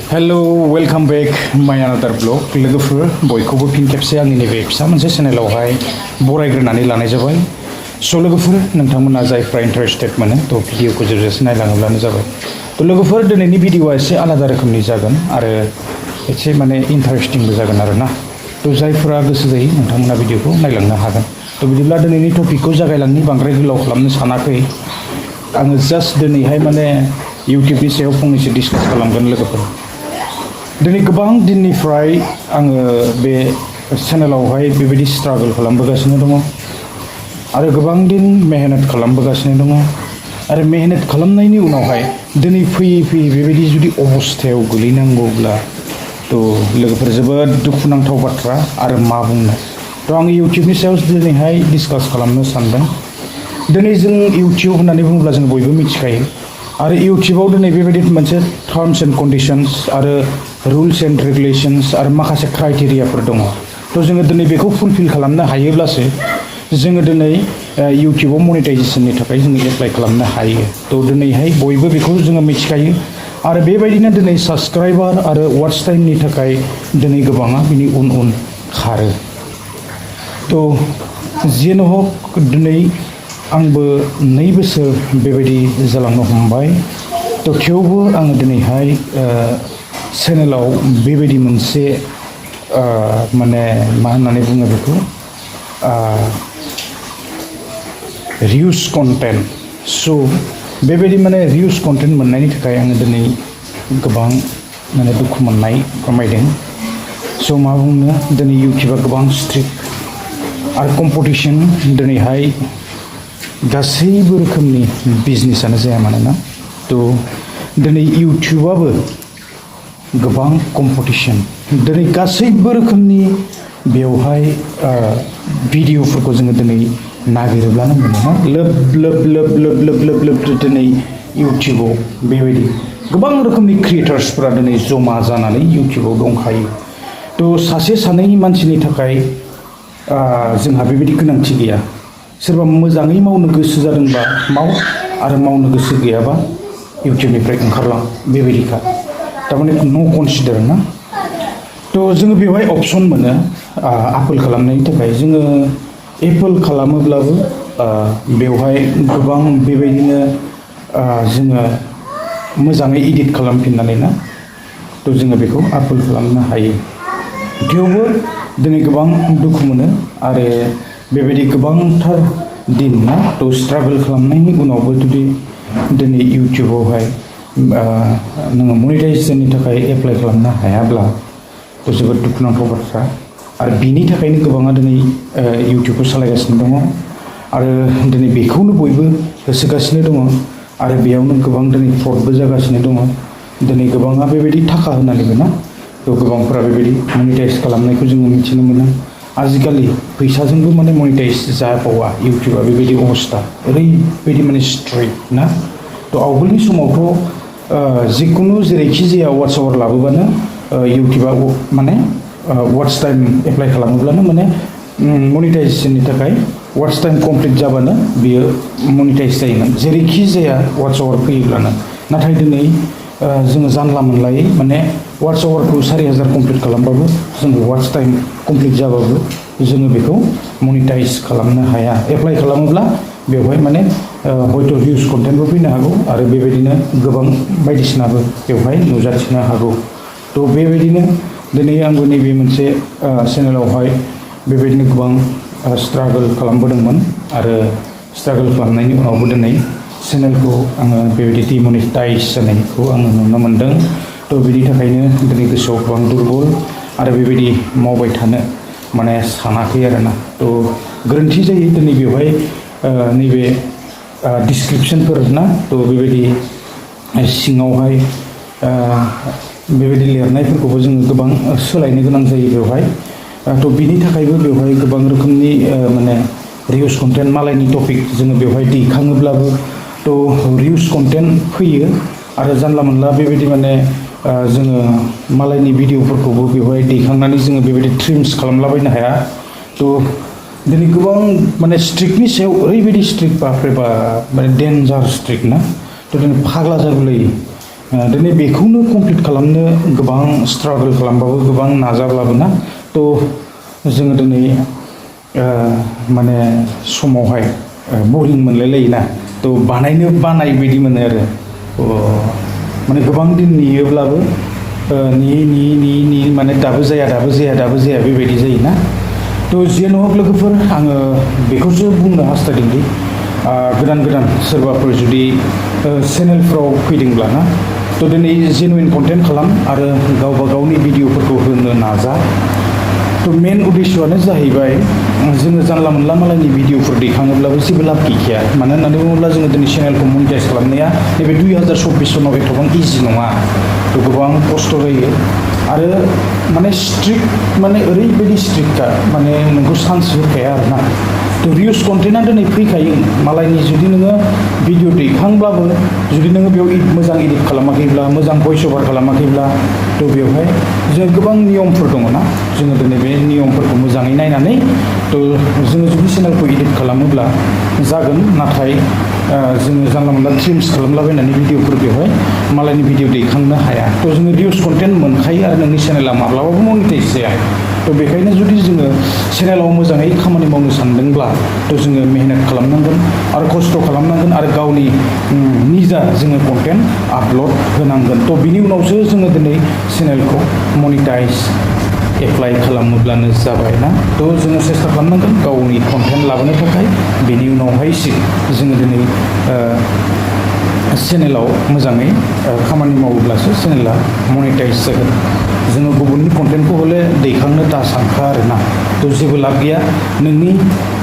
Hello, welcome back my another vlog. लोगोफोर बयखौबो फिन खेबसे आंनि नैबे फिसा मोनसे चेनेलावहाय बरायग्रोनानै लानाय जाबाय। स' लोगोफोर नोंथांमोना जायफ्रा इन्टारेस्टेड मोनो थ' भिडिअखौ जोबजासे नायलाङोब्लानो जाबाय। थ' लोगोफोर दिनैनि भिडिअआ एसे आलादा रोखोमनि जागोन आरो एसे माने इन्टारेस्टिंबो जागोन आरोना। थ' जायफोरा गोसो जायो नोंथांमोना भिडिअखौ नायलांनो हागोन। थ' बिदिब्ला दिनैनि टपिकखौ जागायलांनि बांद्राय गोलाव खालामनो सानाखै। आङो जास्ट दिनैहाय माने इउटिउबनि सायाव फंनैसो डिसकास खालामगोन लोगोफोर। दिनै गोबां दिननिफ्राय आङो बे चेनेलावहाय बेबायदि स्ट्रागल खालामबोगासिनो दङ आरो गोबां दिन मेहनत खालामबोगासिनो दङ आरो मेहनत खालामनायनि उनावहाय दिनै फैयै फैयै बेबायदि जुदि अबस्थायाव गोलैनांगौब्ला थ' लोगोफोर जोबोद दुखुनांथाव बाथ्रा आरो मा बुंनो। थ' आङो इउटिउबनि सायाव दिनैहाय डिसकास खालामनो सानदों। दिनै जों इउटिउब होननानै बुङोब्ला जों बयबो मिथिखायो आरो इउटिउबाव दिनै बेबायदि मोनसे टार्म्स एन्ड कन्डिशन्स आरो रुल्स एन्ड रेगुलेशन्स आरो माखासे क्राइटेरियाफोर दङ। थ' जोङो दिनै बेखौ फुलफिल खालामनो हायोब्लासो जोङो दिनै इउटिउबाव मनिटाइजेसननि थाखाय जोङो एप्लाइ खालामनो हायो। थ' दिनैहाय बयबो बेखौ जोङो मिथिखायो आरो बेबायदिनो दिनै साबस्क्राइबार आरो वाच टाइमनि थाखाय दिनै गोबाङा बिनि उन उन खारो। थ' जियानो हक दिनै आंबो 2 बोसोर बेबायदि जालांनो हमबाय। थ' थेवबो आङो दिनैहाय चेनेलाव बेबायदि मोनसे माने मा होननानै बुङो बेखौ रिउस कन्टेन्ट। स' बेबायदि माने रिउस कन्टेन्ट मोननायनि थाखाय आङो दिनै गोबां माने दुखु मोननाय फोरमायदों। स' मा बुंनो दिनै इउटिउबा गोबां स्ट्रिक्ट आरो कम्पिटिसन दिनैहाय गासैबो रोखोमनि बिजनेसानो जाया मानोना थ' दिनै इउटिउबाबो गोबां कम्पिटिसन दिनै गासैबो रोखोमनि बेवहाय भिडिअफोरखौ जोङो दिनै नागिरोब्लानो मोनो ना लोब लोब लोब लोब लोब लोब लोब दिनै इउटिउबाव बेबायदि गोबां रोखोमनि क्रिएटार्सफोरा दिनै जमा जानानै इउटिउबाव दंखायो। थ' सासे सानै मानसिनि थाखाय जोंहा बेबायदि गोनांथि गैया। सोरबा मोजाङै मावनो गोसो जादोंबा माव आरो मावनो गोसो गैयाबा इउटिउबनिफ्राय ओंखारलां बेबायदिखा। थारमाने नो कनसिडार ना। थ' जोङो बेवहाय अपसन मोनो आपोल खालामनायनि थाखाय। जोङो एपोल खालामोब्लाबो बेवहाय गोबां बेबायदिनो जोङो मोजाङै एडिट खालामफिननानै ना थ' जोङो बेखौ आपोल खालामनो हायो। थेवबो दिनै गोबां दुखु मोनो आरो बेबायदि गोबांथार दिन ना थ' स्ट्रागल खालामनायनि उनावबो जुदि दिनै इउटिउबावहाय नोङो मनिटाइजेसननि थाखाय एप्लाइ खालामनो हायाब्ला थ' जोबोद दुखुनांथाव बाथ्रा आरो बिनि थाखायनो गोबाङा दिनै इउटिउबखौ सालायगासिनो दङ आरो दिनै बेखौनो बयबो होसोगासिनो दङ आरो बेयावनो गोबां दिनै फ्रडबो जागासिनो दङ। दिनै गोबाङा बेबायदि थाखा होनानैबो ना थ' गोबांफोरा बेबायदि मनिटाइज खालामनायखौ जोङो मिथिनो मोनो। आजिखालि फैसाजोंबो माने मनिटाइज जाबावा इउटिउबा बेबायदि अबस्था ओरैबायदि माने स्ट्रिक्ट ना। थ' आवगोलनि समावथ' जिखुनु जेरैखि जाया वाट्स आवार लाबोबानो इउटिउबा माने वाट्स टाइम एप्लाइ खालामोब्लानो माने मनिटाइजेसननि थाखाय वाट्स टाइम कमप्लिट जाबानो बियो मनिटाइज जायोमोन जेरैखि जाया वाट्स आवार फैयोब्लानो। नाथाय दिनै जोङो जानला मोनलायै माने वाट्स आवारखौ 4000 कमप्लिट खालामबाबो जोङो वाट्स टाइम कमप्लिट जाबाबो जोङो बेखौ मनिटाइज खालामनो हाया। एप्लाइ खालामोब्ला बेवहाय माने हयथ' भिउस कन्टेन्टबो फैनो हागौ आरो बेबायदिनो गोबां बायदिसिनाबो बेवहाय नुजाथिनो हागौ। थ' बेबायदिनो दिनै आंबो नैबे मोनसे चेनेलावहाय बेबायदिनो गोबां स्ट्रागल खालामबोदोंमोन आरो स्ट्रागल खालामनायनि उनावबो दिनै चेनेलखौ आङो बेबायदि डिमनिटाइज जानायखौ आङो नुनो मोनदों। थ' बिनि थाखायनो दिनै गोसोआव गोबां दुरबल आरो बेबायदि मावबाय थानो माने सानाखै आरोना। थ' गोरोन्थि जायो दिनै बेवहाय नैबे डिसक्रिपसनफोर ना थ' बेबायदि सिङावहाय बेबायदि लिरनायफोरखौबो जोङो गोबां सोलायनो गोनां जायो बेवहाय। थ' बिनि थाखायबो बेवहाय गोबां रोखोमनि माने रिउस कन्टेन्ट मालायनि टपिक जोङो बेवहाय दैखाङोब्लाबो थ' रिउस कन्टेन्ट फैयो आरो जानला मोनला बेबायदि माने जोङो मालायनि भिडिअफोरखौबो बेवहाय दैखांनानै जोङो बेबायदि ट्रिम्स खालामलाबायनो हाया। थ' दिनै गोबां माने स्ट्रिक्टनि सायाव ओरैबायदि स्ट्रिक्ट बाफ्रे बा माने डेन्जार स्ट्रिक्ट ना थ' दिनै फाग्ला जागुलायो दिनै बेखौनो कमप्लिट खालामनो गोबां स्ट्रागल खालामबाबो गोबां नाजाब्लाबो ना थ' जोङो दिनै माने समावहाय बरिं मोनलाय लायोना थ' बानायनो बानाय बायदि मोनो आरो माने गोबां दिन नेयोब्लाबो नेयै माने दाबो जाया बेबायदि जायोना थ' जियानो हक लोगोफोर आङो बेखौसो बुंनो हास्थायदोंदि गोदान सोरबाफोर जुदि चेनेलफ्राव फैदोंब्ला ना थ' दिनै जेनुइन कन्टेन्ट खालाम आरो गावबा गावनि भिडिअफोरखौ होनो नाजा थ' मेन उद्देश्यआनो जाहैबाय जोङो जानला मोनला मालायनि भिडिअफोर दैखाङोब्लाबो जेबो लाब गैखाया मानो होननानै बुङोब्ला जोङो दिनै चेनेलखौ मनिटाइज खालामनाया नैबे 2024 सनाव एथबां इजि नङा थ' गोबां खस्थ' जायो आरो माने स्ट्रिक्ट माने ओरैबायदि स्ट्रिक्टखा माने नोंखौ चान्स होखाया आरोना थ' रिउस कन्टेन्टआ दिनै फैखायो मालायनि जुदि नोङो भिडिअ दैखांब्लाबो जुदि नोङो बेयाव मोजां एडिट खालामाखैब्ला मोजां भइस अभार खालामाखैब्ला थ' बेवहाय जों गोबां नियमफोर दङ ना जोङो दिनै बे नियमफोरखौ मोजाङै नायनानै थ' जोङो जुदि चेनेलखौ एडिट खालामोब्ला जागोन नाथाय जोङो जानला मोनला ट्रिम्स खालामलाबायनानै भिडिअफोर बेवहाय मालायनि भिडिअ दैखांनो हाया थ' जोङो रिउस कन्टेन्ट मोनखायो आरो नोंनि चेनेला माब्लाबाबो मनिटाइज जाया थ' बेखायनो जुदि जोङो चेनेलाव मोजाङै खामानि मावनो सानदोंब्ला थ' जोङो मेहनत खालामनांगोन आरो खस्थ' खालामनांगोन आरो गावनि निजा जोङो कन्टेन्ट आपल'ड होनांगोन थ' बिनि उनावसो जोङो दिनै चेनेलखौ मनिटाइज एप्लाइ खालामोब्लानो जाबाय ना थ' जोङो सेस्था खालामनांगोन गावनि कन्टेन्ट लाबोनो थाखाय बेनि उनावहायसो जोङो दिनै चेनेलाव मोजाङै खामानि मावोब्लासो चेनेला मनिटाइज जागोन जोङो गुबुननि कन्टेन्टखौ हले दैखांनो दा सानखा आरोना थ' जेबो लाब गैया नोंनि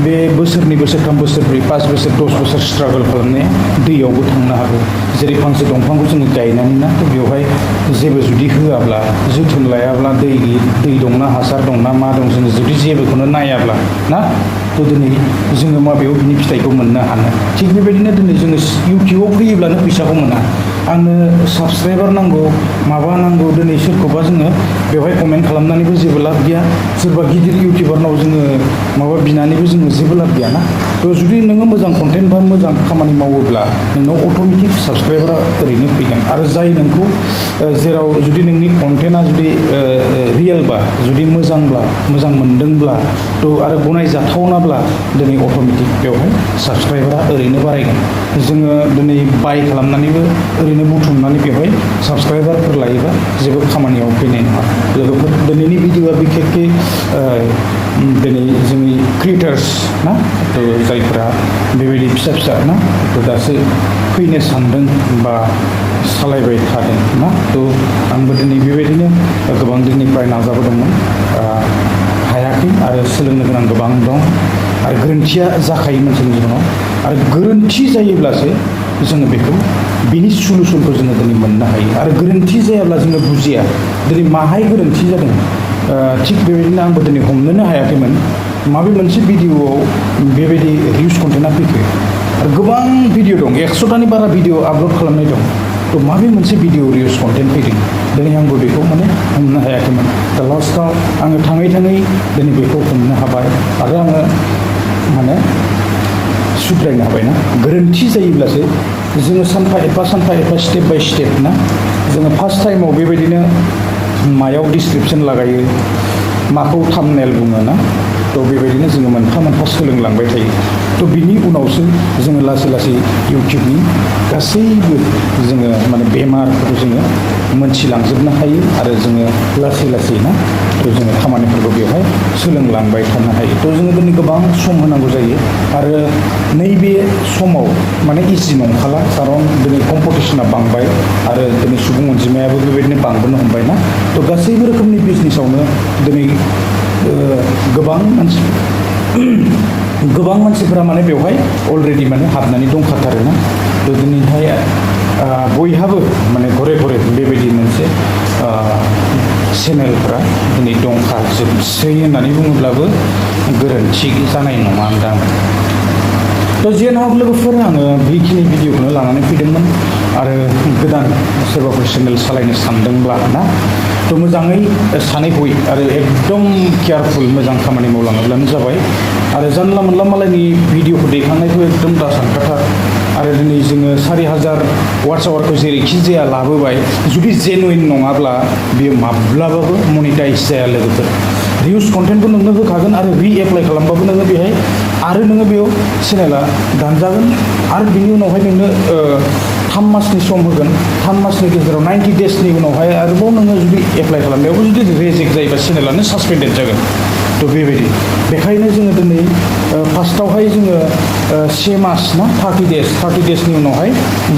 बे बोसोरनै बोसोरथाम बोसोरब्रै 5 बोसोर 10 बोसोर स्ट्रागल खालामनाया दैयावबो थांनो हागौ जेरै फांसे दंफांखौ जोङो गायनानै ना थ' बेवहाय जेबो जुदि होआब्ला जोथोन लायाब्ला दै दंना हासार दंना मा दं जोङो जुदि जेबोखौनो नायाब्ला ना थ' दिनै जोङो माबेयाव बिनि फिथाइखौ मोननो हानो थिग बेबायदिनो दिनै जोङो इउटिउबाव फैयोब्लानो फैसाखौ मोना आंनो साबसक्राइबार नांगौ माबा नांगौ दिनै सोरखौबा जोङो बेवहाय कमेन्ट खालामनानैबो जेबो लाब गैया सोरबा गिदिर इउटिउबारनाव जोङो माबा बिनानैबो जोङो जेबो लाब गैया ना थ' जुदि नोङो मोजां कन्टेन्ट बा मोजां खामानि मावोब्ला नोंनाव अट'मेटिक साबसक्राइबारा ओरैनो फैगोन आरो जाय नोंखौ जेराव जुदि नोंनि कन्टेन्टआ जुदि रियेलबा जुदि मोजां मोनदोंब्ला थ' आरो गनायजाथावनाब्ला दिनै अट'मेटिक बेवहाय साबसक्राइबारा ओरैनो बारायगोन जोङो दिनै बाय खालामनानैबो ओरैनो बुथुमनानै बेवहाय साबसक्राइबारफोर लायोबा जेबो खामानियाव फैनाय नङा लोगोफोर दिनैनि भिडिअआ बिखेखकै दिनै जोंनि क्रिएटार्स ना थ' जायफोरा बेबायदि फिसा ना थ' दासो फैनो सानदों बा सालायबाय थादों ना थ' आंबो दिनै बेबायदिनो गोबां दिननिफ्राय नाजाबोदोंमोन हायाखै आरो सोलोंनो गोनां गोबां दं आरो गोरोन्थिया जाखायो मानसिनि जिबनाव आरो गोरोन्थि जायोब्लासो जोङो बेखौ बिनि सलुसनखौ जोङो दिनै मोननो हायो आरो गोरोन्थि जायाब्ला जोङो बुजिया दिनै माहाय गोरोन्थि जादों थिग बेबायदिनो आंबो दिनै हमनोनो हायाखैमोन माबे मोनसे भिडिअआव बेबायदि रिउस कन्टेन्टआ फैखो आरो गोबां भिडिअ दं 100टानि बारा भिडिअ आपल'ड खालामनाय दं थ' माबे मोनसे भिडिअ रिउस कन्टेन्ट फैदों दिनै आंबो बेखौ माने हमनो हायाखैमोन दा लास्टआव आङो थाङै दिनै बेखौ हमनो हाबाय आरो आङो माने सुद्रायनो हाबायना गोरोन्थि जायोब्लासो जोङो सानफा एफा स्टेप बाय स्टेप ना जोङो फार्स्ट टाइमाव बेबायदिनो मायाव डिसक्रिपसन लागायो माखौ थाम्बनेल बुङो ना थ' बेबायदिनो जोङो मोनफा सोलोंलांबाय थायो थ' बिनि उनावसो जोङो लासै इउटिउबनि गासैबो जोङो माने बेमारफोरखौ जोङो मोनथिलांजोबनो हायो आरो जोङो लासै ना थ' जोङो खामानिफोरखौ बेवहाय सोलोंलांबाय थानो हायो थ' जोङो दिनै गोबां सम होनांगौ जायो आरो नैबे समाव माने इजि नंखाला खारन दिनै कम्पिटिसना बांबाय आरो दिनै सुबुं अनजिमायाबो बेबायदिनो बांबोनो हमबाय ना थ' गासैबो रोखोमनि बिजनेसावनो दिनै गोबां मानसिफोरा माने बेवहाय अलरेडि माने हाबनानै दंखाथारोना थ' दिनैहाय बयहाबो माने घरे बेबायदि मोनसे चेनेलफ्रा दिनै दंखाजोबसै होननानै बुङोब्लाबो गोरोन्थि जानाय नङा दां थ' जियानो हक लोगोफोर आङो बेखिनि भिडिअखौनो लानानै फैदोंमोन आरो गोदान सोरबाफोर चेनेल सालायनो सानदोंब्ला ना थ' मोजाङै सानै हयै आरो एकदम केयारफुल मोजां खामानि मावलाङोब्लानो जाबाय आरो जानला मोनला मालायनि भिडिअखौ दैखांनायखौ एकदम दा सानखाथार आरो दिनै जोङो 4000 वाट्स आवारखौ जेरैखि जाया लाबोबाय जुदि जेनुइन नङाब्ला बियो माब्लाबाबो मनिटाइज जाया लोगोफोर रिउस कन्टेन्टखौ नोंनो होखागोन आरो रि एप्लाइ खालामबाबो नोङो बेहाय आरो नोङो बेयाव चेनेला दानजागोन आरो बिनि उनावहाय नोंनो 3 मासनि सम होगोन 3 मासनि गेजेराव 90 डेजनि उनावहाय आरोबाव नोङो जुदि एप्लाइ खालामनायावबो जुदि रेजेक्ट जायोबा चेनेलानो सासपेन्डेड जागोन थ' बेबायदि बेखायनो जोङो दिनै फार्स्टआवहाय जोङो 1 मास ना 30 डेजनि उनावहाय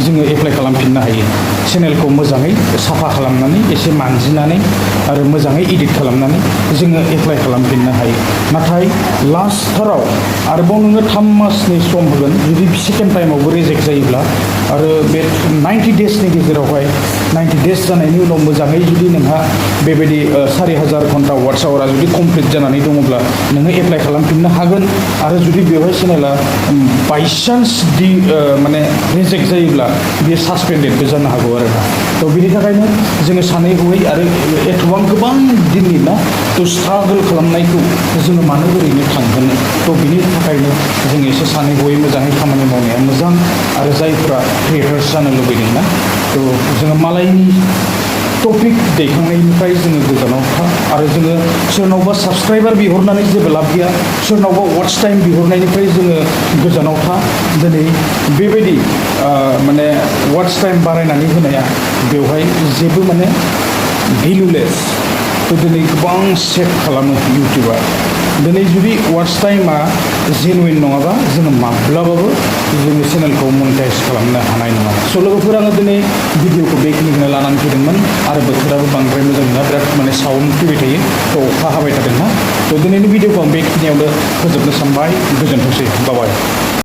जोङो एप्लाइ खालामफिननो हायो चेनेलखौ मोजाङै साफा खालामनानै एसे मानजिनानै आरो मोजाङै एडिट खालामनानै जोङो एप्लाइ खालामफिननो हायो नाथाय लास्टथाराव आरोबाव नोङो 3 मासनि सम होगोन जुदि सेकेन्ड टाइमावबो रेजेक्ट जायोब्ला आरो बे 90 डेजनि गेजेरावहाय 90 डेज जानायनि उनाव मोजाङै जुदि नोंहा बेबायदि 4000 घन्टा वाट्स आवारा जुदि कमप्लिट जानानै दङब्ला नोङो एप्लाइ खालामफिननो हागोन आरो जुदि बेवहाय चेनेला बाइचान्स माने रेजेक्ट जायोब्ला बेयो सासपेन्डेडबो जानो हागौ आरो ना थ' बिनि थाखायनो जोङो सानै हयै आरो एथबां गोबां दिननि ना थ' स्ट्रागोल खालामनायखौ जोङो मानो ओरैनो थांहोनो थ' बिनि थाखायनो जों एसे सानै हयै मोजाङै खामानि मावनाया मोजां आरो जायफ्रा क्रिएटार्स जानो लुबैदों ना थ' जोङो मालायनि टपिक दैखांनायनिफ्राय जोङो गोजानाव था आरो जोङो सोरनावबा साबस्क्राइबार बिहरनानै जेबो लाब गैया सोरनावबा वाट्स टाइम बिहरनायनिफ्राय जोङो गोजानाव था दिनै बेबायदि माने वाट्स टाइम बारायनानै होनाया बेवहाय जेबो माने भेलुलेस थ' दिनै गोबां सेभ खालामो इउटुबा दिनै जुदि वाट्स टाइमा जेनुइन नङाबा जोङो माब्लाबाबो जोंनि चेनेलखौ मनिटाइज खालामनो हानाय नङा स' लोगोफोर आङो दिनै भिडिअखौ बेखिनिखौनो लानानै फैदोंमोन आरो बोथोराबो बांद्राय मोजां नङा बिराद माने साउन्ड फैबाय थायो थ' अखा हाबाय थादोंना थ' दिनैनि भिडिअखौ आं बेखिनियावनो फोजोबनो सानबाय गोजोनथोंसै बाय